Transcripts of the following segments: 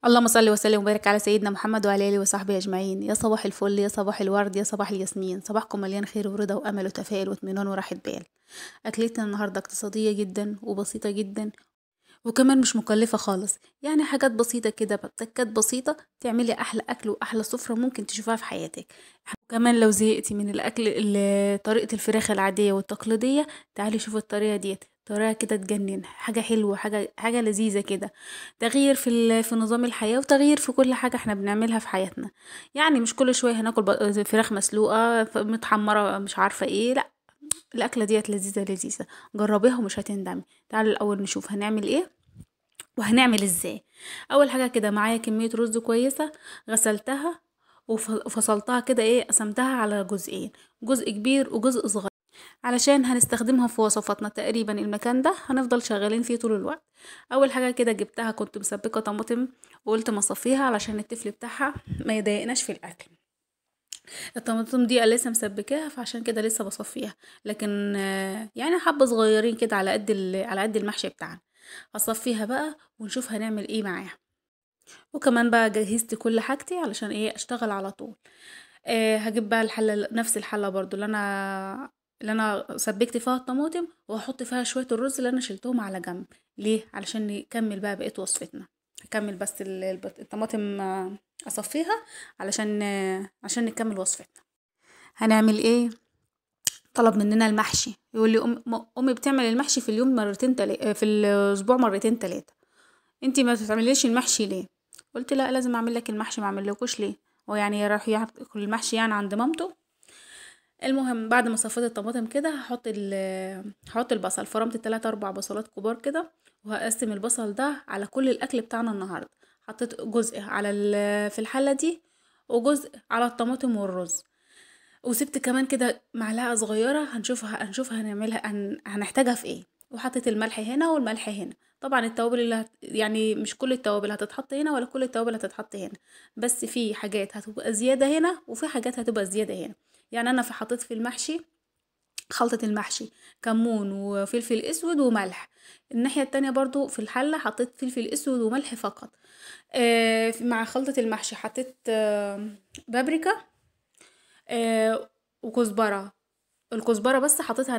اللهم صل وسلم وبارك على سيدنا محمد وعلى اله وصحبه اجمعين. يا صباح الفل، يا صباح الورد، يا صباح الياسمين. صباحكم مليان خير ورضا وامل وتفاؤل واطمئنان وراحه بال. اكلتنا النهارده اقتصاديه جدا وبسيطه جدا، وكمان مش مكلفه خالص. يعني حاجات بسيطه كده، بتكات بسيطه تعملي احلى اكل واحلى سفره ممكن تشوفها في حياتك. وكمان لو زهقتي من الاكل طريقه الفراخ العاديه والتقليديه، تعالي شوفي الطريقه ديت. طريقه كده تجنن، حاجه حلوه، حاجه لذيذه كده. تغيير في نظام الحياه، وتغيير في كل حاجه احنا بنعملها في حياتنا. يعني مش كل شويه هناكل فراخ مسلوقه متحمره مش عارفه ايه، لا. الاكله ديت لذيذه لذيذه. جربيها ومش هتندمي. تعالوا الاول نشوف هنعمل ايه وهنعمل ازاي. اول حاجه كده معايا كميه رز كويسه، غسلتها وفصلتها كده، قسمتها على جزئين، جزء كبير وجزء صغير، علشان هنستخدمها في وصفاتنا. تقريبا المكان ده هنفضل شغالين فيه طول الوقت. اول حاجه كده جبتها، كنت مسبكه طماطم وقلت ما اصفيها علشان التفل بتاعها ما يضايقناش في الاكل. الطماطم دي لسه مسبكاها، فعشان كده لسه بصفيها. لكن يعني حبه صغيرين كده على قد المحشي بتاعنا. هصفيها بقى ونشوف هنعمل ايه معاها. وكمان بقى جهزت كل حاجتي علشان اشتغل على طول. هجيب بقى الحله، نفس الحله برضو اللي انا سبكت فيها الطماطم، وهحط فيها شويه الرز اللي انا شلتهم على جنب. ليه؟ علشان نكمل بقى بقيه وصفتنا. هكمل بس الطماطم، اصفيها علشان عشان نكمل وصفتنا. هنعمل ايه؟ طلب مننا المحشي، يقول لي امي بتعمل المحشي في اليوم مرتين في الاسبوع مرتين تلاتة. انتي ما بتعمليش المحشي ليه؟ قلت لا، لازم اعمل لك المحشي، ما اعملكوش ليه؟ هو يعني راح ياكل المحشي يعني عند مامته؟ المهم، بعد ما صفيت الطماطم كده هحط البصل. فرمت 3 4 بصلات كبار كده، وهقسم البصل ده على كل الاكل بتاعنا النهارده. حطيت جزء في الحله دي، وجزء على الطماطم والرز. وسبت كمان كده معلقه صغيره، هنشوفها هنحتاجها في ايه. وحطيت الملح هنا والملح هنا. طبعا التوابل يعني مش كل التوابل هتتحط هنا ولا كل التوابل هتتحط هنا، بس في حاجات هتبقى زياده هنا وفي حاجات هتبقى زياده هنا. يعني انا حطيت في المحشي، خلطة المحشي، كمون وفلفل اسود وملح. الناحية التانية برضو في الحلة حطيت فلفل اسود وملح فقط. مع خلطة المحشي حطيت بابريكا، وكزبرة. الكزبرة بس حطيتها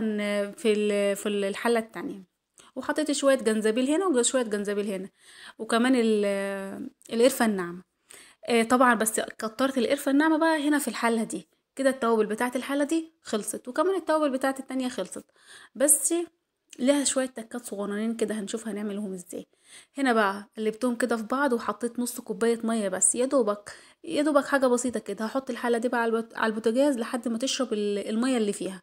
في الحلة التانية. وحطيت شوية جنزبيل هنا وشوية جنزبيل هنا، وكمان القرفة الناعمة. طبعا بس كترت القرفة الناعمة بقى هنا في الحلة دي. كده التوابل بتاعت الحلة دي خلصت، وكمان التوابل بتاعت التانية خلصت. بس ليها شوية تكات صغننين كده، هنشوف هنعملهم ازاي. هنا بقى قلبتهم كده في بعض، وحطيت نص كوباية مية بس، يا دوبك يا دوبك، حاجة بسيطة كده. هحط الحلة دي بقى على البوتاجاز لحد ما تشرب المية اللي فيها،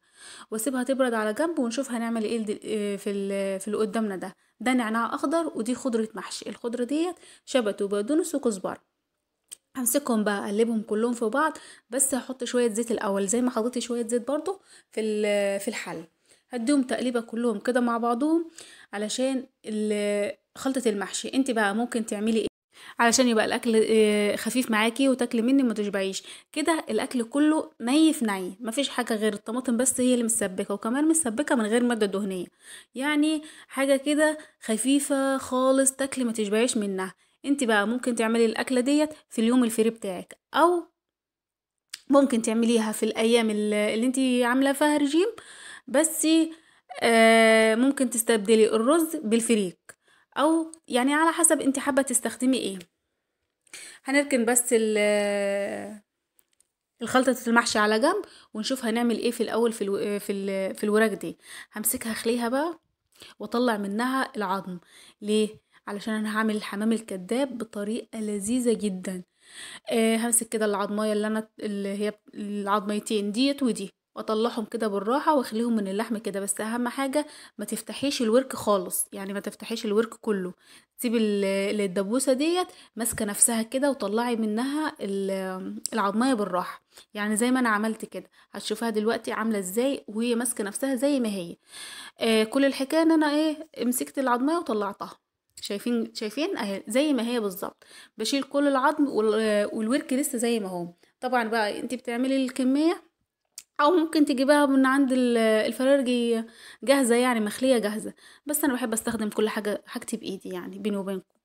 واسيبها تبرد على جنب. ونشوف هنعمل ايه في اللي قدامنا ده نعناع اخضر، ودي خضرة محشي. الخضرة ديت شبت وبقدونس وكزبرة. همسكهم بقى اقلبهم كلهم في بعض. بس هحط شويه زيت الاول، زي ما حطيت شويه زيت برضو في الحل. هديهم تقليبه كلهم كده مع بعضهم، علشان خلطه المحشي. انت بقى ممكن تعملي ايه علشان يبقى الاكل خفيف معاكي وتاكلي مني ما تشبعيش. كده الاكل كله ني في ني، مفيش حاجه غير الطماطم بس هي اللي مسبكه، وكمان مسبكه من غير ماده دهنيه. يعني حاجه كده خفيفه خالص، تاكلي ما تشبعيش منها. انت بقى ممكن تعملي الاكله ديت في اليوم الفري بتاعك، او ممكن تعمليها في الايام اللي انت عامله فيها رجيم. بس ممكن تستبدلي الرز بالفريك، او يعني على حسب انت حابه تستخدمي ايه. هنركن بس الخلطة المحشي على جنب، ونشوف هنعمل ايه في الاول في الوراك دي. همسكها اخليها بقى، واطلع منها العظم. ليه؟ علشان انا هعمل الحمام الكذاب بطريقه لذيذه جدا. همسك كده العظمايه اللي هي العظميتين ديت ودي، واطلعهم كده بالراحه واخليهم من اللحم كده. بس اهم حاجه ما تفتحيش الورك خالص، يعني ما تفتحيش الورك كله. سيبي الدبوسه ديت ماسكه نفسها كده، وطلعي منها العظمايه بالراحه. يعني زي ما انا عملت كده، هتشوفها دلوقتي عامله ازاي وهي ماسكه نفسها زي ما هي. كل الحكايه ان انا مسكت العظميه وطلعتها. شايفين اهي زي ما هي بالظبط. بشيل كل العظم والورك لسه زي ما هو. طبعا بقى انت بتعملي الكميه، او ممكن تجيبها من عند الفرارجي جاهزه، يعني مخليه جاهزه. بس انا بحب استخدم كل حاجتي بايدي، يعني بيني وبينكم.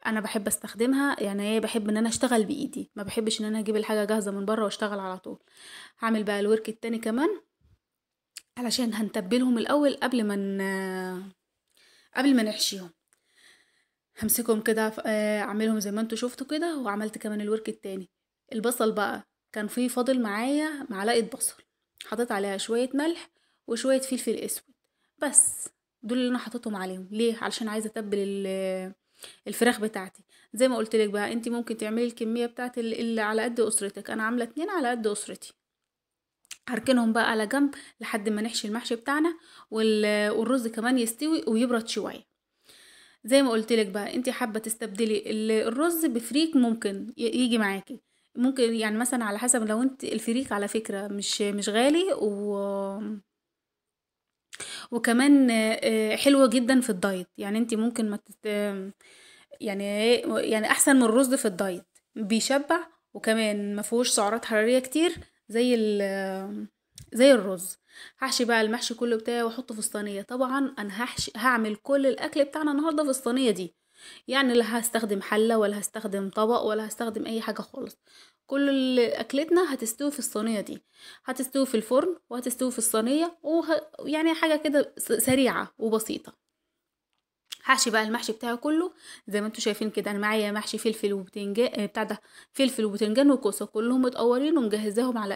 انا بحب استخدمها، يعني هي بحب ان انا اشتغل بايدي، ما بحبش ان انا اجيب الحاجه جاهزه من بره واشتغل على طول. هعمل بقى الورك التاني كمان، علشان هنتبلهم الاول قبل ما نحشيهم. همسكهم كده اعملهم زي ما انتوا شفتوا كده. وعملت كمان الورك التاني. البصل بقى كان فيه فاضل معايا معلقه بصل، حطيت عليها شويه ملح وشويه فلفل اسود بس. دول اللي انا حطيتهم عليهم ليه؟ علشان عايزه اتبل الفراخ بتاعتي. زي ما قلت لك بقى، انت ممكن تعملي الكميه بتاعت اللي على قد اسرتك، انا عامله 2 على قد اسرتي. هركنهم بقى على جنب لحد ما نحشي المحشي بتاعنا، والرز كمان يستوي ويبرد شويه. زي ما قلت لك بقى، انت حابه تستبدلي الرز بفريك، ممكن يجي معاكي. ممكن يعني مثلا على حسب، لو انت الفريك على فكره مش غالي وكمان حلوه جدا في الدايت. يعني انت ممكن ما تت... يعني يعني احسن من الرز في الدايت، بيشبع وكمان ما فيهوش سعرات حراريه كتير زي الرز. هحشي بقى المحشي كله بتاعي واحطه في الصينيه. طبعا انا هعمل كل الاكل بتاعنا النهارده في الصينيه دي، يعني لا هستخدم حله ولا هستخدم طبق ولا هستخدم اي حاجه خالص. كل اكلتنا هتستوي في الصينيه دي، هتستوي في الفرن وهتستوي في الصينيه يعني حاجه كده سريعه وبسيطه. هحشي بقى المحشي بتاعي كله زي ما انتوا شايفين كده. انا معايا محشي فلفل وبتنجان بتاع ده، فلفل وبتنجان وكوسه، كلهم متقورين ومجهزاهم على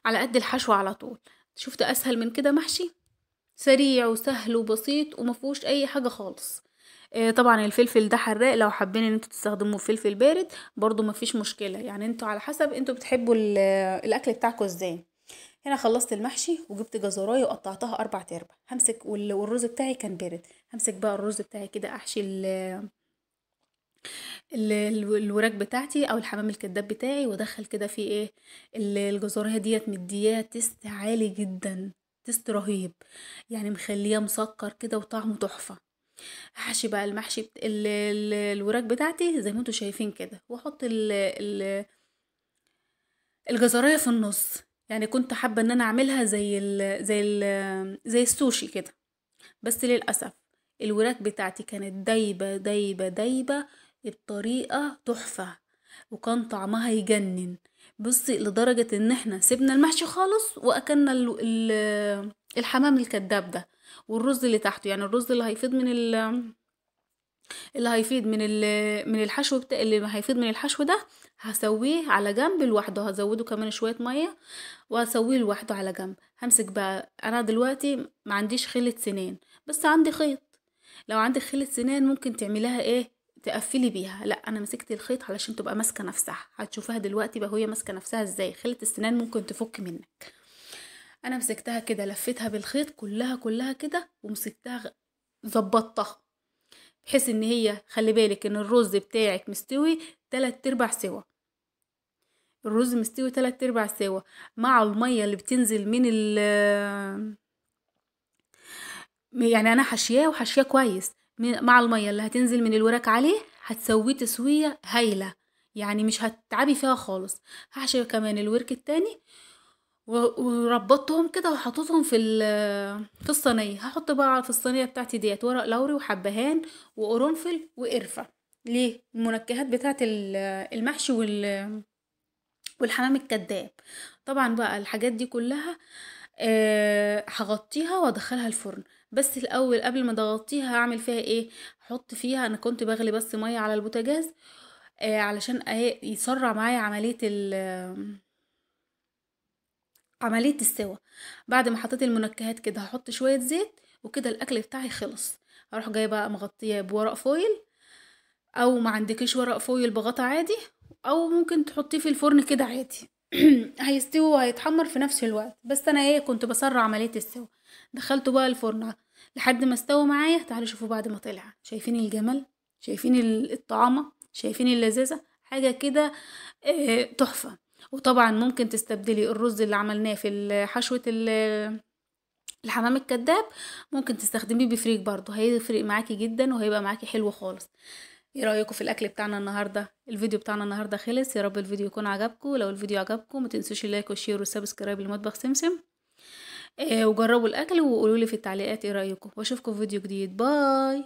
قد الحشو على طول. شفت اسهل من كده محشي؟ سريع وسهل وبسيط ومفهوش اي حاجه خالص. طبعا الفلفل ده حراق، لو حابين ان انتوا تستخدموا فلفل بارد برضو مفيش مشكله، يعني انتوا على حسب انتوا بتحبوا الاكل بتاعكم ازاي. هنا خلصت المحشي وجبت جزرايه وقطعتها 4 ارباع. همسك والرز بتاعي كان بارد. همسك بقى الرز بتاعي كده، احشي الوراك بتاعتي او الحمام الكداب بتاعي، وادخل كده فيه ايه الجزرايه ديت. مدياه تيست عالي جدا، تيست رهيب، يعني مخليه مسكر كده وطعمه تحفه. هحشي بقى المحشي الوراك بتاعتي زي ما انتوا شايفين كده، واحط الجزرايه في النص. يعني كنت حابه ان انا اعملها زي السوشي كده، بس للأسف الوراك بتاعتي كانت دايبة دايبة دايبة بطريقة تحفة، وكان طعمها يجنن. بصي، لدرجة ان احنا سيبنا المحشي خالص واكلنا الحمام الكداب ده والرز اللي تحته. يعني الرز اللي هيفيد من الحشو بتاع اللي هيفيد من الحشو ده هسويه على جنب لوحده، هزوده كمان شوية مية وهسويه لوحده على جنب. همسك بقى، انا دلوقتي ما عنديش خلة سنان بس عندي خيط. لو عندك خلة سنان ممكن تعملها ايه، تقفلي بيها. لا، انا مسكت الخيط علشان تبقى ماسكه نفسها. هتشوفها دلوقتي بقى وهي ماسكه نفسها ازاي. خلة السنان ممكن تفك منك. انا مسكتها كده، لفيتها بالخيط كلها كلها كده ومسكتها، ظبطتها بحيث ان هي، خلي بالك ان الرز بتاعك مستوي 3 ارباع سوا. الرز مستوي 3 ارباع سوا مع المية اللي بتنزل من يعني انا حشياه وحشياه كويس. مع المية اللي هتنزل من الوراك عليه هتسويه تسوية هايلة، يعني مش هتتعبي فيها خالص. هحشي كمان الورك التاني وربطتهم كده وحطيتهم في الصينيه. هحط بقى في الصينيه بتاعتي ديت ورق لوري وحبهان وقرنفل وقرفه. ليه؟ المنكهات بتاعت المحشي والحمام الكداب. طبعا بقى الحاجات دي كلها هغطيها وادخلها الفرن. بس الاول قبل ما اغطيها هعمل فيها ايه؟ احط فيها، انا كنت بغلي بس ميه على البوتاجاز علشان يسرع معايا عملية السوا. بعد ما حطيت المنكهات كده هحط شوية زيت وكده الاكل بتاعي خلص. هروح جايه بقى مغطياه بورق فويل، او ما عندكش ورق فويل بغطا عادي، او ممكن تحطيه في الفرن كده عادي. هيستوي وهيتحمر في نفس الوقت. بس انا كنت بسرع عملية السوا. دخلته بقى الفرن لحد ما استوى معايا. تعالوا شوفوا بعد ما طلع، شايفين الجمال؟ شايفين الطعامة؟ شايفين اللذاذة؟ حاجة كده تحفة. وطبعا ممكن تستبدلي الرز اللي عملناه في حشوة الحمام الكداب، ممكن تستخدميه بفريك برضو، هيفرق معاكي جدا وهيبقى معاكي حلو خالص. ايه رأيكم في الاكل بتاعنا النهارده؟ الفيديو بتاعنا النهارده خلص. يا رب الفيديو يكون عجبكم. لو الفيديو عجبكم ما تنسوش اللايك والشير والسبسكرايب لمطبخ سمسم. وجربوا الاكل وقولوا لي في التعليقات ايه رأيكم، واشوفكم في فيديو جديد. باي.